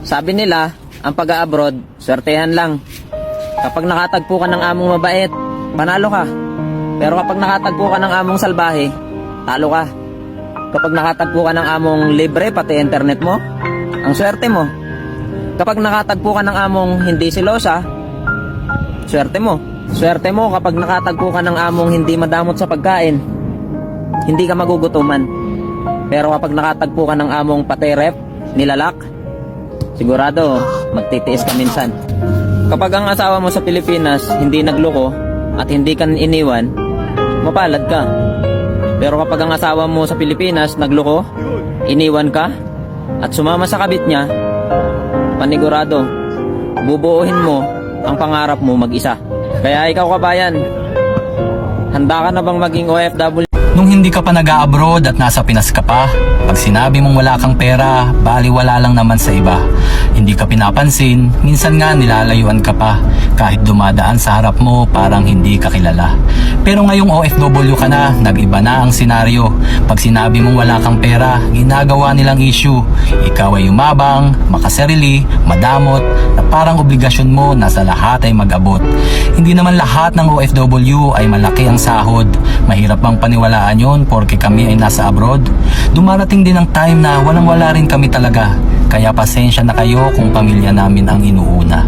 Sabi nila, ang pag-a-abroad, swertehan lang. Kapag nakatagpo ka ng among mabait, panalo ka. Pero kapag nakatagpo ka ng among salbahe, talo ka. Kapag nakatagpo ka ng among libre, pati internet mo, ang swerte mo. Kapag nakatagpo ka ng among hindi silosa, swerte mo. Swerte mo kapag nakatagpo ka ng among hindi madamot sa pagkain, hindi ka magugutuman. Pero kapag nakatagpo ka ng among pati rep, nilalak, sigurado magtitiis ka minsan. Kapag ang asawa mo sa Pilipinas hindi nagloko at hindi ka iniwan, mapalad ka. Pero kapag ang asawa mo sa Pilipinas nagloko, iniwan ka at sumama sa kabit niya, panigurado bubuuhin mo ang pangarap mo mag-isa. Kaya ikaw kabayan, handa ka na bang maging OFW? Nung hindi ka pa nag-a-abroad at nasa Pinas ka pa, pag sinabi mong wala kang pera, baliwala lang naman sa iba. Hindi ka pinapansin, minsan nga nilalayuan ka pa. Kahit dumadaan sa harap mo, parang hindi ka kilala. Pero ngayong OFW ka na, nag-iba na ang senaryo. Pag sinabi mong wala kang pera, ginagawa nilang issue. Ikaw ay umabang, makasarili, madamot, na parang obligasyon mo na sa lahat ay mag-abot. Hindi naman lahat ng OFW ay malaki ang sahod. Mahirap bang paniwalaan yun porke kami ay nasa abroad? Dumarating din ang time na walang-wala rin kami talaga. Kaya pasensya na kayo kung pamilya namin ang inuuna.